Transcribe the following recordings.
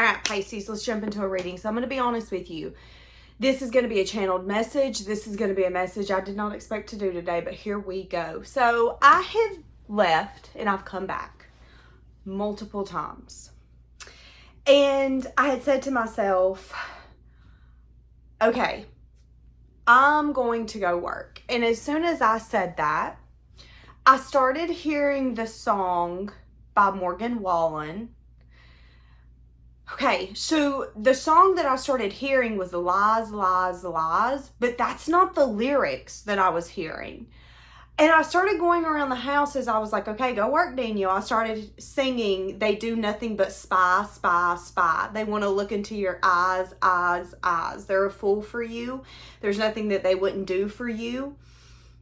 All right, Pisces, let's jump into a reading. So I'm going to be honest with you. This is going to be a channeled message. This is going to be a message I did not expect to do today, but here we go. So I have left and I've come back multiple times. And I had said to myself, okay, I'm going to go work. And as soon as I said that, I started hearing the song by Morgan Wallen. Okay, so the song that I started hearing was Lies, Lies, Lies, but that's not the lyrics that I was hearing. And I started going around the house as I was like, okay, go work, Daniel. I started singing, they do nothing but spy, spy, spy. They want to look into your eyes, eyes, eyes. They're a fool for you. There's nothing that they wouldn't do for you.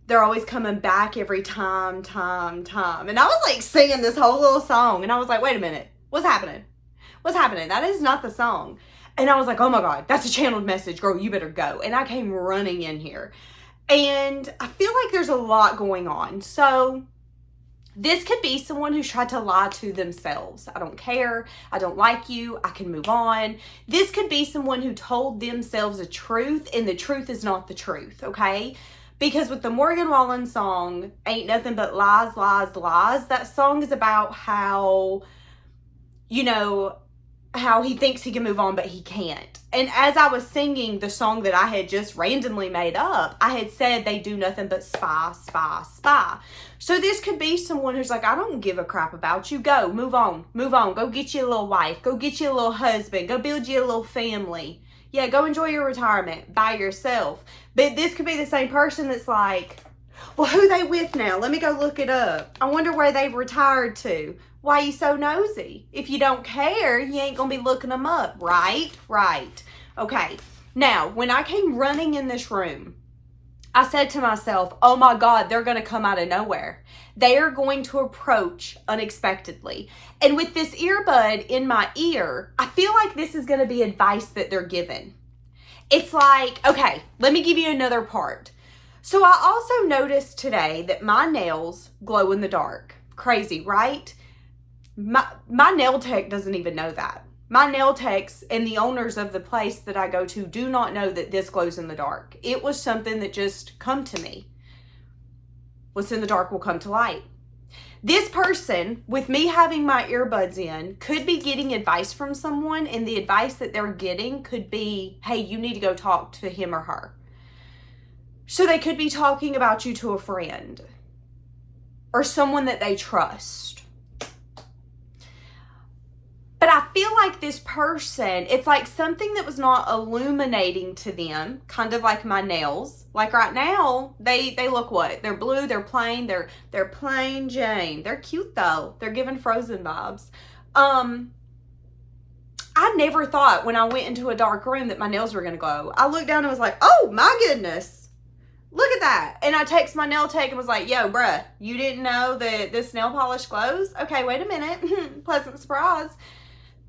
They're always coming back every time. And I was like singing this whole little song. And I was like, wait a minute, what's happening? What's happening? That is not the song. And I was like, oh my God, that's a channeled message. Girl, you better go. And I came running in here. And I feel like there's a lot going on. So this could be someone who's tried to lie to themselves. I don't care. I don't like you. I can move on. This could be someone who told themselves a truth and the truth is not the truth, okay? Because with the Morgan Wallen song, Ain't Nothing But Lies, Lies, Lies, that song is about how, you know, how he thinks he can move on, but he can't. And as I was singing the song that I had just randomly made up, I had said they do nothing but spy, spy, spy. So this could be someone who's like, I don't give a crap about you. Go, move on, move on. Go get you a little wife. Go get you a little husband. Go build you a little family. Yeah, go enjoy your retirement by yourself. But this could be the same person that's like, well, who they with now? Let me go look it up. I wonder where they've retired to. Why you so nosy? If you don't care, you ain't gonna be looking them up, right? Right. Okay. Now, when I came running in this room, I said to myself, oh my God, they're gonna come out of nowhere. They are going to approach unexpectedly. And with this earbud in my ear, I feel like this is gonna be advice that they're given. It's like, okay, let me give you another part. So I also noticed today that my nails glow in the dark. Crazy, right? My nail tech doesn't even know that. My nail techs and the owners of the place that I go to do not know that this glows in the dark. It was something that just come to me. What's in the dark will come to light. This person, with me having my earbuds in, could be getting advice from someone, and the advice that they're getting could be, hey, you need to go talk to him or her. So they could be talking about you to a friend or someone that they trust. But I feel like this person, it's like something that was not illuminating to them, kind of like my nails. Like right now, they look what? They're blue, they're plain, they're plain Jane. They're cute though. They're giving Frozen vibes. I never thought when I went into a dark room that my nails were going to glow. I looked down and was like, oh my goodness. Look at that. And I text my nail tech and was like, yo, bruh, you didn't know that this nail polish glows? Okay, wait a minute. Pleasant surprise.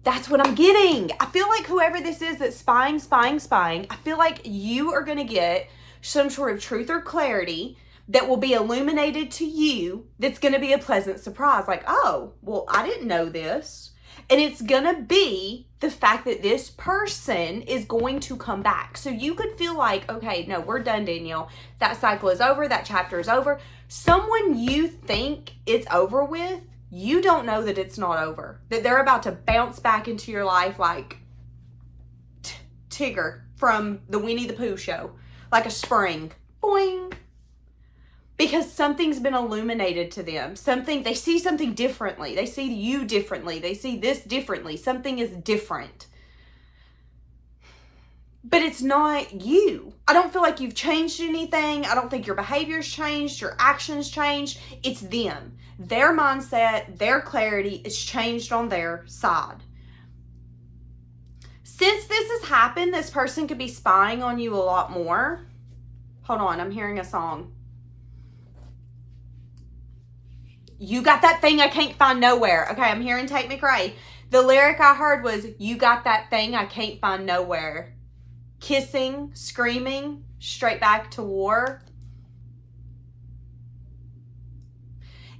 That's what I'm getting. I feel like whoever this is that's spying, I feel like you are going to get some sort of truth or clarity that will be illuminated to you that's going to be a pleasant surprise. Like, oh, well, I didn't know this. And it's going to be the fact that this person is going to come back. So you could feel like, okay, no, we're done, Danielle. That cycle is over. That chapter is over. Someone you think it's over with, you don't know that it's not over. That they're about to bounce back into your life like Tigger from the Winnie the Pooh show. Like a spring. Boing. Because something's been illuminated to them. They see something differently. They see you differently. They see this differently. Something is different. But it's not you. I don't feel like you've changed anything. I don't think your behavior's changed. Your actions changed. It's them. Their mindset, their clarity is changed on their side. Since this has happened, this person could be spying on you a lot more. Hold on, I'm hearing a song. You got that thing I can't find nowhere. Okay, I'm hearing Take Me Cray. The lyric I heard was, you got that thing I can't find nowhere. Kissing, screaming, straight back to war.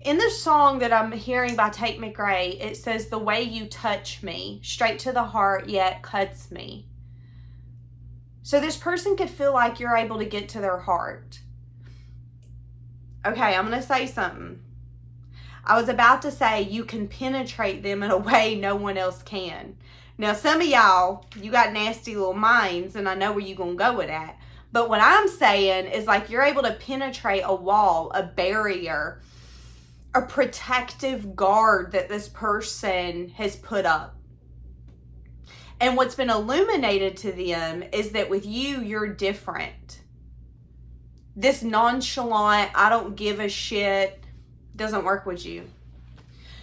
In the song that I'm hearing by Tate McRae, it says, the way you touch me, straight to the heart, yet cuts me. So this person could feel like you're able to get to their heart. Okay, I'm going to say something. I was about to say you can penetrate them in a way no one else can. Now, some of y'all, you got nasty little minds, and I know where you're going to go with that. But what I'm saying is like you're able to penetrate a wall, a barrier, a protective guard that this person has put up. And what's been illuminated to them is that with you, you're different. This nonchalant, I don't give a shit, doesn't work with you.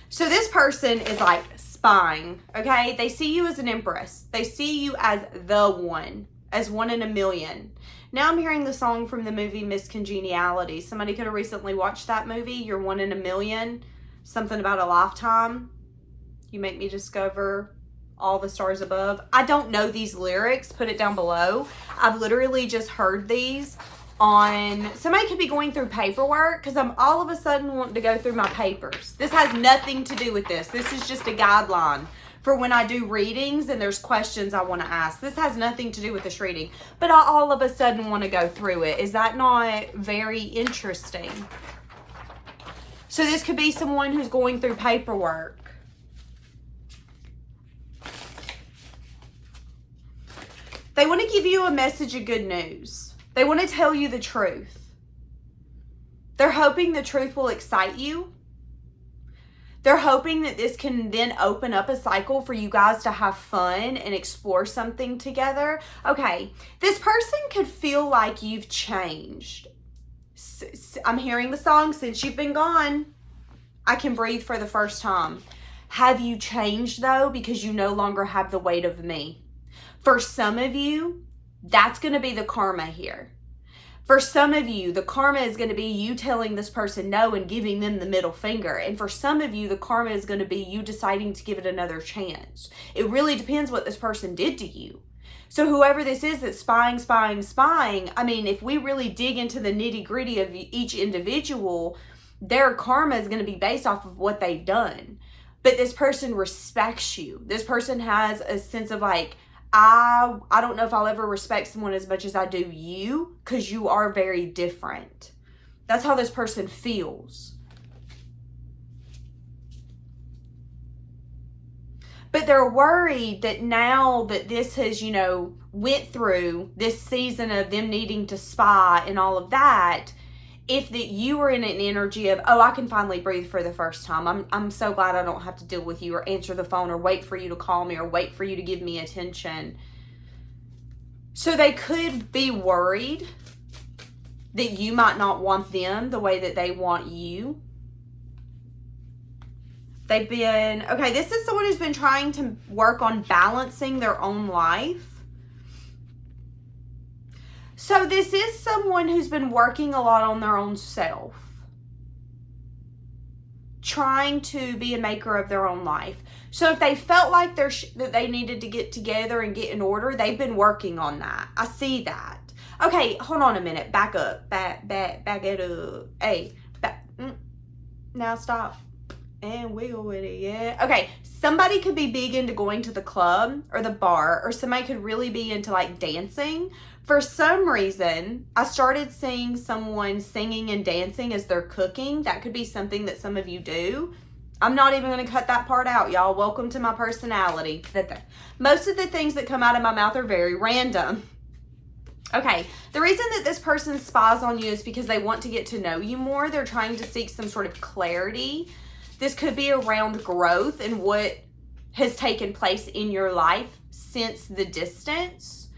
So this person is like spying, okay? They see you as an empress. They see you as the one, as one in a million. Now I'm hearing the song from the movie Miss Congeniality. Somebody could have recently watched that movie, You're One in a Million, something about a lifetime. You make me discover all the stars above. I don't know these lyrics. Put it down below. I've literally just heard these on, somebody could be going through paperwork because I'm all of a sudden wanting to go through my papers. This has nothing to do with this. This is just a guideline for when I do readings and there's questions I want to ask. This has nothing to do with this reading, but I all of a sudden want to go through it. Is that not very interesting? So this could be someone who's going through paperwork. They want to give you a message of good news. They want to tell you the truth. They're hoping the truth will excite you. They're hoping that this can then open up a cycle for you guys to have fun and explore something together. Okay, this person could feel like you've changed. I'm hearing the song, Since You've Been Gone, I Can Breathe for the First Time. Have you changed though? Because you no longer have the weight of me. For some of you, that's going to be the karma here. For some of you, the karma is going to be you telling this person no and giving them the middle finger. And for some of you, the karma is going to be you deciding to give it another chance. It really depends what this person did to you. So whoever this is that's spying, I mean, if we really dig into the nitty gritty of each individual, their karma is going to be based off of what they've done. But this person respects you. This person has a sense of like, I don't know if I'll ever respect someone as much as I do you, because you are very different. That's how this person feels. But they're worried that now that this has, went through this season of them needing to spy and all of that, if that you were in an energy of, oh, I can finally breathe for the first time. I'm so glad I don't have to deal with you or answer the phone or wait for you to call me or wait for you to give me attention. So they could be worried that you might not want them the way that they want you. They've been, okay, this is someone who's been trying to work on balancing their own life. So this is someone who's been working a lot on their own self, trying to be a maker of their own life. So if they felt like that they needed to get together and get in order, they've been working on that. I see that. Okay, hold on a minute. Back up. Back it up. Hey, now stop. And wiggle with it, yeah. Okay, somebody could be big into going to the club or the bar, or somebody could really be into like dancing. For some reason, I started seeing someone singing and dancing as they're cooking. That could be something that some of you do. I'm not even going to cut that part out, y'all. Welcome to my personality. Most of the things that come out of my mouth are very random. Okay, the reason that this person spies on you is because they want to get to know you more. They're trying to seek some sort of clarity. This could be around growth and what has taken place in your life since the distance.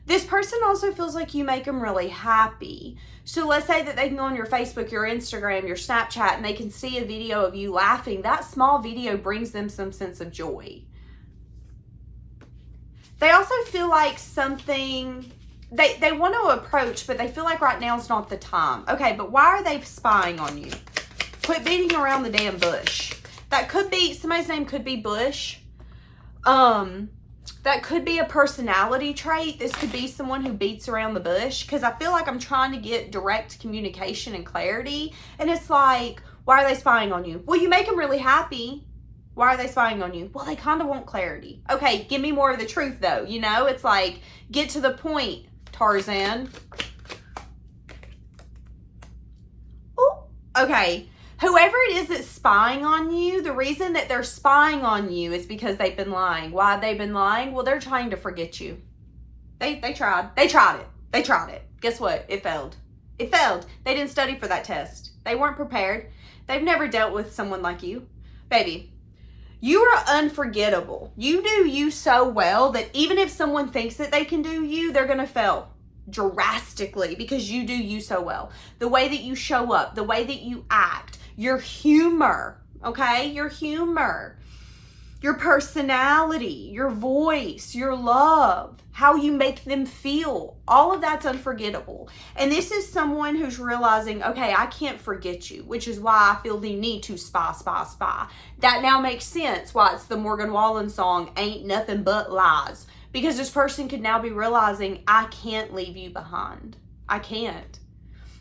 This person also feels like you make them really happy. So let's say that they can go on your Facebook, your Instagram, your Snapchat, and they can see a video of you laughing. That small video brings them some sense of joy. They also feel like something, they want to approach, but they feel like right now is not the time. Okay, but why are they spying on you? Quit beating around the damn bush. That could be, somebody's name could be Bush. That could be a personality trait. This could be someone who beats around the bush, because I feel like I'm trying to get direct communication and clarity. And it's like, Why are they spying on you? Well, you make them really happy. Why are they spying on you? Well, they kind of want clarity. Okay, give me more of the truth, though. You know, it's like, get to the point, Tarzan. Oh, okay. Whoever it is that's spying on you, the reason that they're spying on you is because they've been lying. Why have they been lying? Well, they're trying to forget you. They tried. They tried it. They tried it. Guess what? It failed. It failed. They didn't study for that test. They weren't prepared. They've never dealt with someone like you. Baby, you are unforgettable. You do you so well that even if someone thinks that they can do you, they're going to fail drastically because you do you so well. The way that you show up, the way that you act, your humor, okay? Your humor, your personality, your voice, your love, how you make them feel. All of that's unforgettable. And this is someone who's realizing, okay, I can't forget you, which is why I feel the need to spy, spy, spy. That now makes sense why it's the Morgan Wallen song, Ain't Nothing But Lies. Because this person could now be realizing, I can't leave you behind. I can't.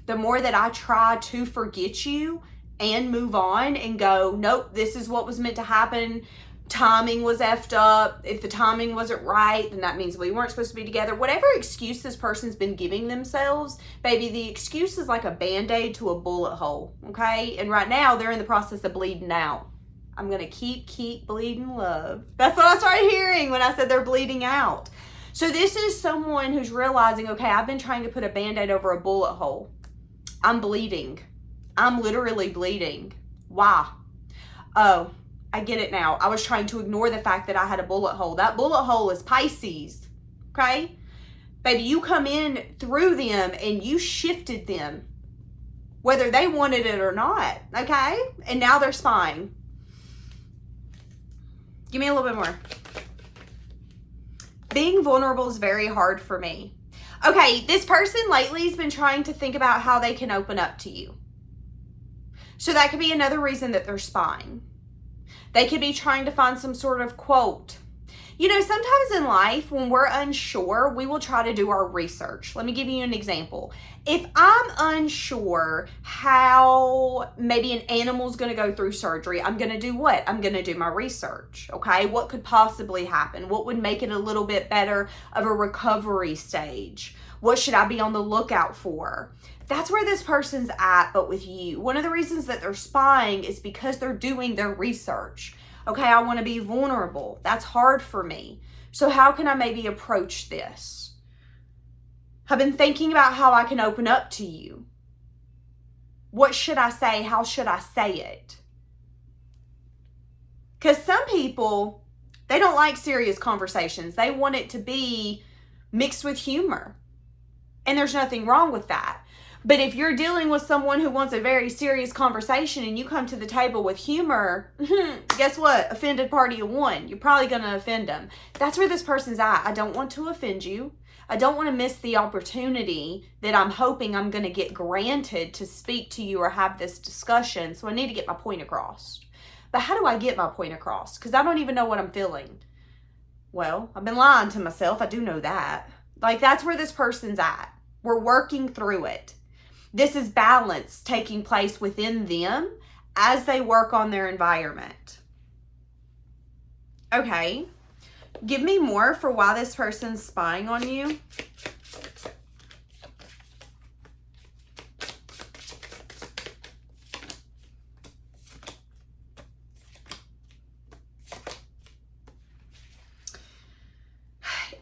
The more that I try to forget you and move on and go, nope, this is what was meant to happen. Timing was effed up. If the timing wasn't right, then that means we weren't supposed to be together. Whatever excuse this person's been giving themselves, baby, the excuse is like a Band-Aid to a bullet hole, okay? And right now, they're in the process of bleeding out. I'm going to keep bleeding love. That's what I started hearing when I said they're bleeding out. So this is someone who's realizing, okay, I've been trying to put a Band-Aid over a bullet hole. I'm bleeding. I'm literally bleeding. Why? Oh, I get it now. I was trying to ignore the fact that I had a bullet hole. That bullet hole is Pisces, okay? Baby, you come in through them and you shifted them, whether they wanted it or not, okay? And now they're spying. Give me a little bit more. Being vulnerable is very hard for me. Okay, this person lately has been trying to think about how they can open up to you. So that could be another reason that they're spying. They could be trying to find some sort of quote. You know, sometimes in life, when we're unsure, we will try to do our research. Let me give you an example. If I'm unsure how maybe an animal's going to go through surgery, I'm going to do what? I'm going to do my research, okay? What could possibly happen? What would make it a little bit better of a recovery stage? What should I be on the lookout for? That's where this person's at, but with you. One of the reasons that they're spying is because they're doing their research. Okay, I want to be vulnerable. That's hard for me. So how can I maybe approach this? I've been thinking about how I can open up to you. What should I say? How should I say it? Because some people, they don't like serious conversations. They want it to be mixed with humor. And there's nothing wrong with that. But if you're dealing with someone who wants a very serious conversation and you come to the table with humor, guess what? Offended party of one. You're probably going to offend them. That's where this person's at. I don't want to offend you. I don't want to miss the opportunity that I'm hoping I'm going to get granted to speak to you or have this discussion. So I need to get my point across. But how do I get my point across? Because I don't even know what I'm feeling. Well, I've been lying to myself. I do know that. Like, that's where this person's at. We're working through it. This is balance taking place within them as they work on their environment. Okay. Give me more for why this person's spying on you.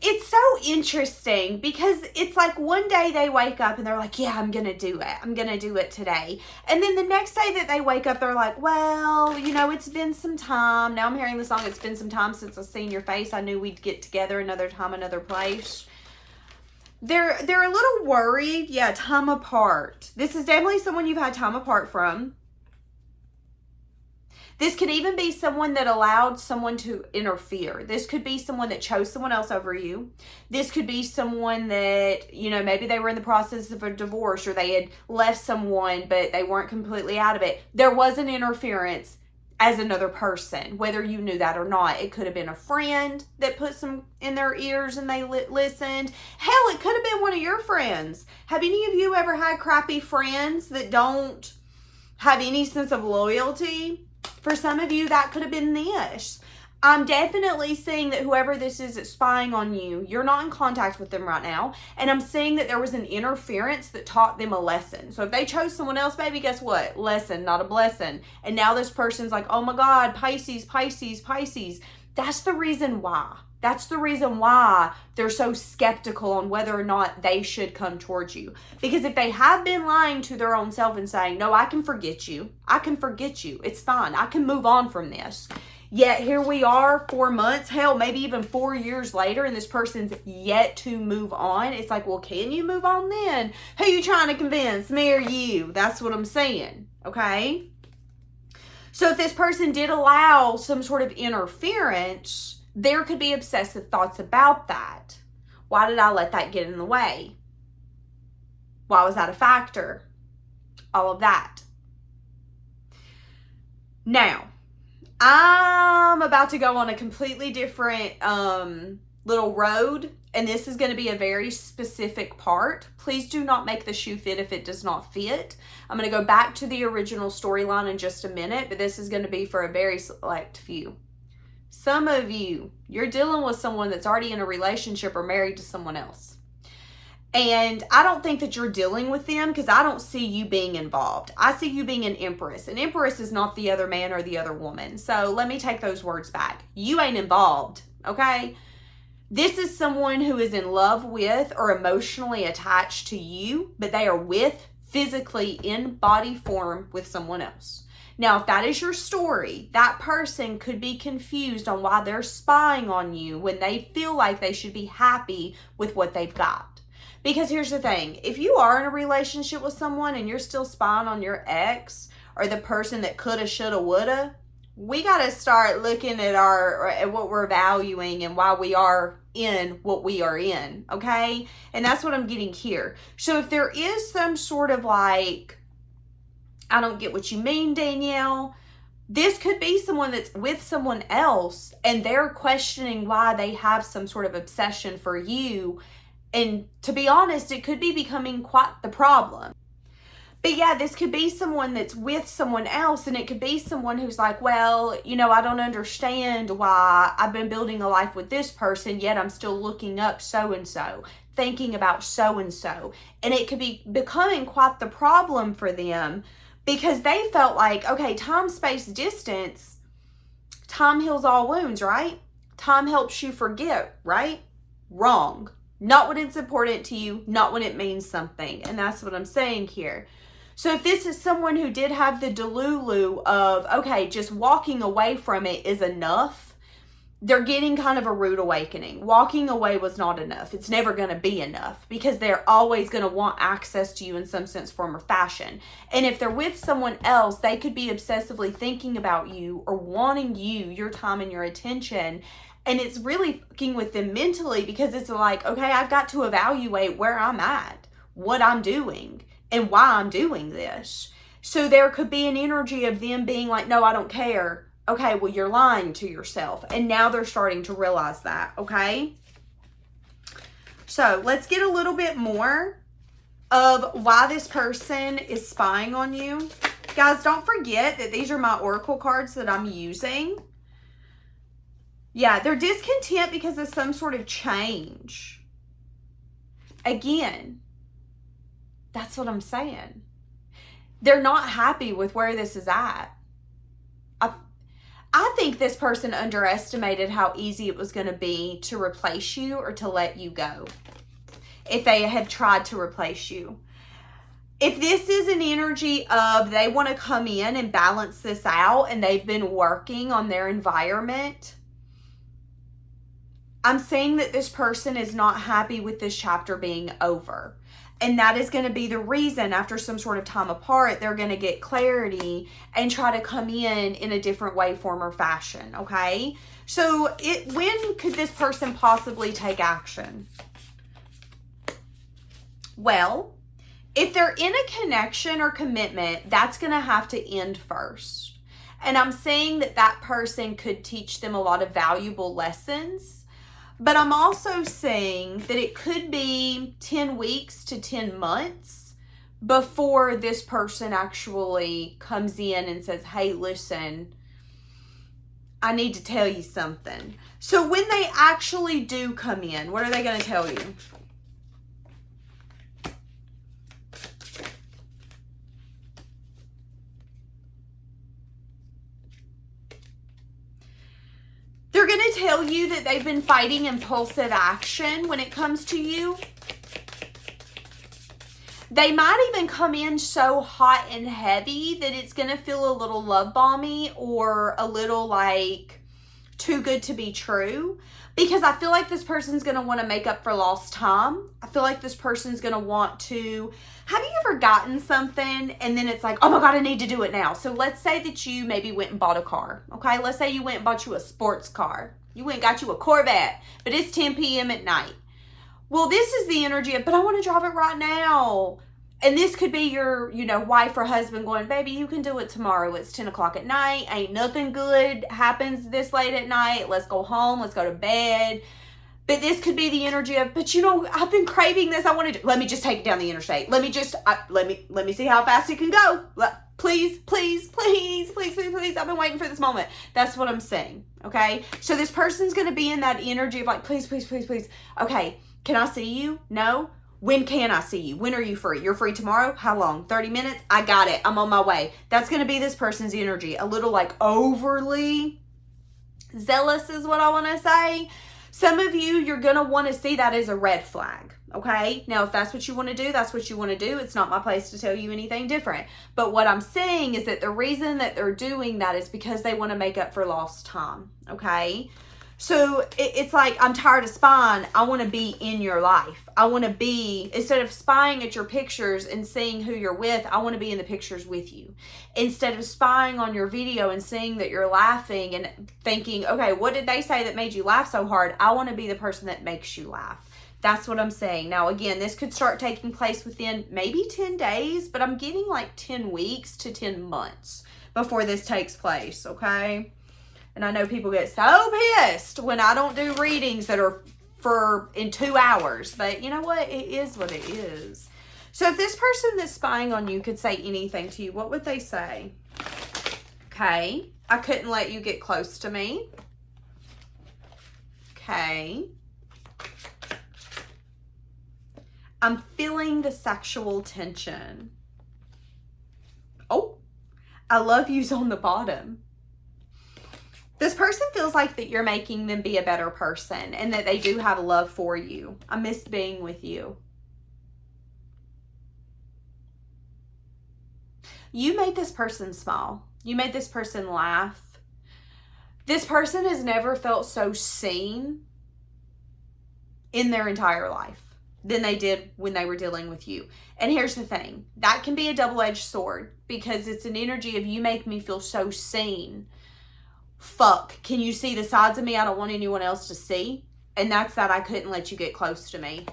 It's so interesting because it's like one day they wake up and they're like, yeah, I'm going to do it. I'm going to do it today. And then the next day that they wake up, they're like, well, you know, it's been some time. Now I'm hearing the song, it's been some time since I've seen your face. I knew we'd get together another time, another place. They're a little worried. Yeah, time apart. This is definitely someone you've had time apart from. This could even be someone that allowed someone to interfere. This could be someone that chose someone else over you. This could be someone that, you know, maybe they were in the process of a divorce or they had left someone, but they weren't completely out of it. There was an interference as another person, whether you knew that or not. It could have been a friend that put some in their ears and they listened. Hell, it could have been one of your friends. Have any of you ever had crappy friends that don't have any sense of loyalty. For some of you, that could have been this. I'm definitely seeing that whoever this is that's spying on you, you're not in contact with them right now. And I'm seeing that there was an interference that taught them a lesson. So if they chose someone else, baby, guess what? Lesson, not a blessing. And now this person's like, oh my God, Pisces, Pisces, Pisces. That's the reason why. That's the reason why they're so skeptical on whether or not they should come towards you. Because if they have been lying to their own self and saying, no, I can forget you. I can forget you. It's fine. I can move on from this. Yet here we are 4 months, hell, maybe even 4 years later, and this person's yet to move on. It's like, well, can you move on then? Who you trying to convince, me or you? That's what I'm saying, okay? So if this person did allow some sort of interference, there could be obsessive thoughts about that. Why did I let that get in the way? Why was that a factor? All of that. Now, I'm about to go on a completely different little road, and this is going to be a very specific part. Please do not make the shoe fit if it does not fit. I'm going to go back to the original storyline in just a minute, but this is going to be for a very select few. Some of you, you're dealing with someone that's already in a relationship or married to someone else. And I don't think that you're dealing with them because I don't see you being involved. I see you being an empress. An empress is not the other man or the other woman. So let me take those words back. You ain't involved, okay? This is someone who is in love with or emotionally attached to you, but they are with, physically in body form with someone else. Now, if that is your story, that person could be confused on why they're spying on you when they feel like they should be happy with what they've got. Because here's the thing, if you are in a relationship with someone and you're still spying on your ex or the person that coulda, shoulda, woulda, we got to start looking at what we're valuing and why we are in what we are in, okay? And that's what I'm getting here. So if there is some sort of like, I don't get what you mean, Danielle, this could be someone that's with someone else and they're questioning why they have some sort of obsession for you. And to be honest, it could be becoming quite the problem. But yeah, this could be someone that's with someone else, and it could be someone who's like, well, you know, I don't understand why I've been building a life with this person, yet I'm still looking up so-and-so, thinking about so-and-so. And it could be becoming quite the problem for them because they felt like, okay, time, space, distance, time heals all wounds, right? Time helps you forget, right? Wrong. Not when it's important to you, not when it means something. And that's what I'm saying here. So if this is someone who did have the delulu of, okay, just walking away from it is enough, they're getting kind of a rude awakening. Walking away was not enough. It's never going to be enough because they're always going to want access to you in some sense, form, or fashion. And if they're with someone else, they could be obsessively thinking about you or wanting you, your time and your attention. And it's really fucking with them mentally because it's like, okay, I've got to evaluate where I'm at, what I'm doing, and why I'm doing this. So there could be an energy of them being like, no, I don't care. Okay, well, you're lying to yourself. And now they're starting to realize that, okay? So let's get a little bit more of why this person is spying on you. Guys, don't forget that these are my oracle cards that I'm using. Yeah, they're discontent because of some sort of change. Again, that's what I'm saying. They're not happy with where this is at. I think this person underestimated how easy it was going to be to replace you or to let you go if they had tried to replace you. If this is an energy of they want to come in and balance this out and they've been working on their environment, I'm saying that this person is not happy with this chapter being over. And that is going to be the reason after some sort of time apart, they're going to get clarity and try to come in a different way, form, or fashion, okay? So when could this person possibly take action? Well, if they're in a connection or commitment, that's going to have to end first. And I'm saying that that person could teach them a lot of valuable lessons. But I'm also saying that it could be 10 weeks to 10 months before this person actually comes in and says, hey, listen, I need to tell you something. So when they actually do come in, what are they going to tell you? They're going to tell you that they've been fighting impulsive action when it comes to you. They might even come in so hot and heavy that it's going to feel a little love bomby or a little like too good to be true. Because I feel like this person's going to want to make up for lost time. I feel like this person's going to want to... Have you ever gotten something and then it's like, oh my God, I need to do it now. So let's say that you maybe went and bought a car. Okay, let's say you went and bought you a sports car. You went and got you a Corvette, but it's 10 p.m. at night. Well, this is the energy of, but I want to drive it right now. And this could be your, wife or husband going, baby, you can do it tomorrow. It's 10 o'clock at night. Ain't nothing good happens this late at night. Let's go home. Let's go to bed. But this could be the energy of, but I've been craving this. I want to, let me just take it down the interstate. Let me see how fast it can go. Please, please, please, please, please, please. I've been waiting for this moment. That's what I'm saying. Okay. So this person's going to be in that energy of like, please, please, please, please. Okay. Can I see you? No. When can I see you? When are you free? You're free tomorrow? How long? 30 minutes? I got it. I'm on my way. That's going to be this person's energy. A little like overly zealous is what I want to say. Some of you, you're going to want to see that as a red flag. Okay. Now, if that's what you want to do, that's what you want to do. It's not my place to tell you anything different. But what I'm saying is that the reason that they're doing that is because they want to make up for lost time. Okay. So it's like, I'm tired of spying. I want to be in your life. I want to be, instead of spying at your pictures and seeing who you're with, I want to be in the pictures with you. Instead of spying on your video and seeing that you're laughing and thinking, okay, what did they say that made you laugh so hard? I want to be the person that makes you laugh. That's what I'm saying. Now, again, this could start taking place within maybe 10 days, but I'm getting like 10 weeks to 10 months before this takes place, okay? And I know people get so pissed when I don't do readings that are in 2 hours. But you know what? It is what it is. So if this person that's spying on you could say anything to you, what would they say? Okay. I couldn't let you get close to me. Okay. I'm feeling the sexual tension. Oh, I love you's on the bottom. This person feels like that you're making them be a better person and that they do have love for you. I miss being with you. You made this person smile. You made this person laugh. This person has never felt so seen in their entire life than they did when they were dealing with you. And here's the thing. That can be a double-edged sword because it's an energy of you make me feel so seen. Fuck, can you see the sides of me I don't want anyone else to see? And that's that I couldn't let you get close to me.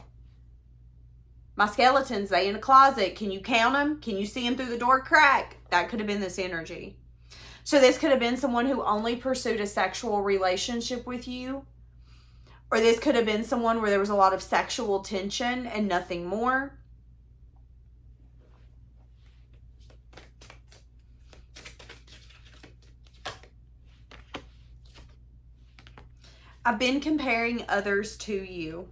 My skeletons, they in a closet. Can you count them? Can you see them through the door crack? That could have been this energy. So this could have been someone who only pursued a sexual relationship with you. Or this could have been someone where there was a lot of sexual tension and nothing more. I've been comparing others to you.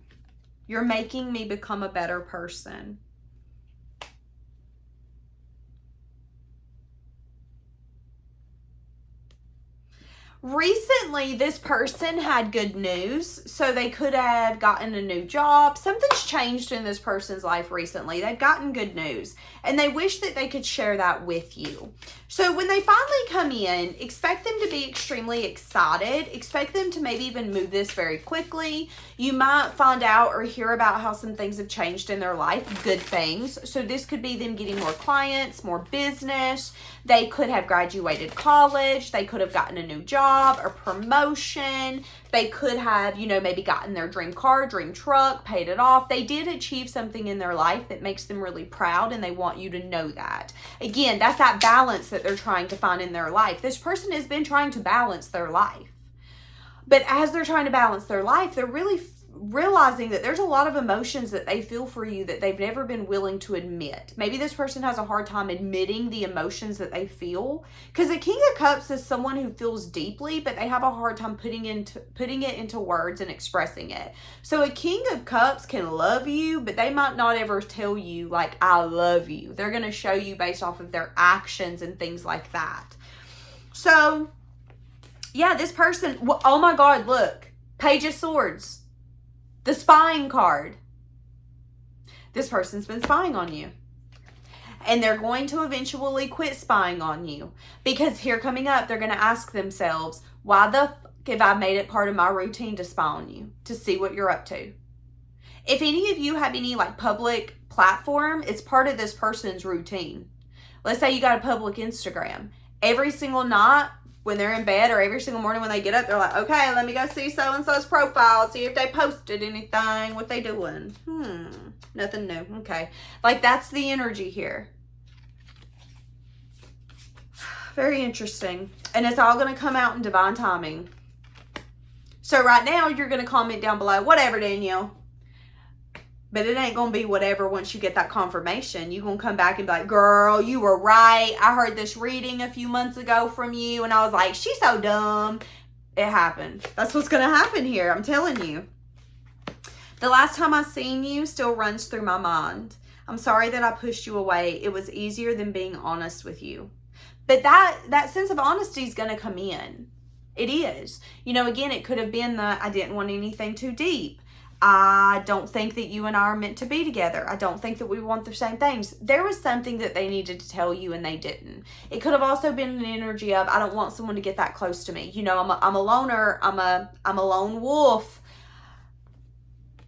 You're making me become a better person. Recently, this person had good news, so they could have gotten a new job. Something's changed in this person's life recently. They've gotten good news, and they wish that they could share that with you. So when they finally come in, expect them to be extremely excited. Expect them to maybe even move this very quickly. You might find out or hear about how some things have changed in their life, good things. So this could be them getting more clients, more business. They could have graduated college. They could have gotten a new job or promotion. They could have, maybe gotten their dream car, dream truck, paid it off. They did achieve something in their life that makes them really proud, and they want you to know that. Again, that's that balance that they're trying to find in their life. This person has been trying to balance their life. But as they're trying to balance their life, they're really realizing that there's a lot of emotions that they feel for you that they've never been willing to admit. Maybe this person has a hard time admitting the emotions that they feel, because the King of Cups is someone who feels deeply, but they have a hard time putting it into words and expressing it. So a King of Cups can love you, but they might not ever tell you, like, I love you. They're going to show you based off of their actions and things like that. So yeah, this person, oh my God, look, Page of Swords, the spying card. This person's been spying on you. And they're going to eventually quit spying on you. Because here coming up, they're going to ask themselves, why the fuck have I made it part of my routine to spy on you? To see what you're up to. If any of you have any like public platform, it's part of this person's routine. Let's say you got a public Instagram. Every single night, when they're in bed, or every single morning when they get up, they're like, okay, let me go see so-and-so's profile, see if they posted anything, what they doing. Nothing new. Okay. Like, that's the energy here. Very interesting. And it's all going to come out in divine timing. So right now, you're going to comment down below, whatever, Danielle. But it ain't going to be whatever once you get that confirmation. You're going to come back and be like, girl, you were right. I heard this reading a few months ago from you. And I was like, she's so dumb. It happened. That's what's going to happen here. I'm telling you. The last time I seen you still runs through my mind. I'm sorry that I pushed you away. It was easier than being honest with you. But that sense of honesty is going to come in. It is. You know, again, it could have been I didn't want anything too deep. I don't think that you and I are meant to be together. I don't think that we want the same things. There was something that they needed to tell you and they didn't. It could have also been an energy of, I don't want someone to get that close to me. You know, I'm a loner. I'm a lone wolf.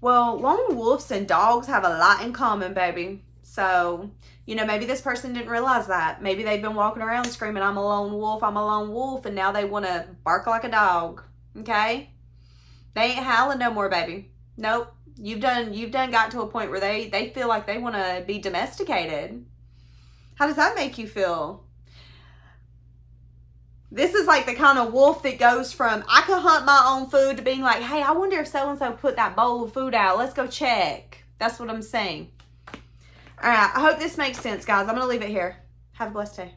Well, lone wolves and dogs have a lot in common, baby. So, you know, maybe this person didn't realize that. Maybe they've been walking around screaming, I'm a lone wolf, I'm a lone wolf, and now they want to bark like a dog. Okay? They ain't howling no more, baby. Nope. You've done got to a point where they feel like they want to be domesticated. How does that make you feel? This is like the kind of wolf that goes from, I can hunt my own food, to being like, hey, I wonder if so-and-so put that bowl of food out. Let's go check. That's what I'm saying. All right. I hope this makes sense, guys. I'm going to leave it here. Have a blessed day.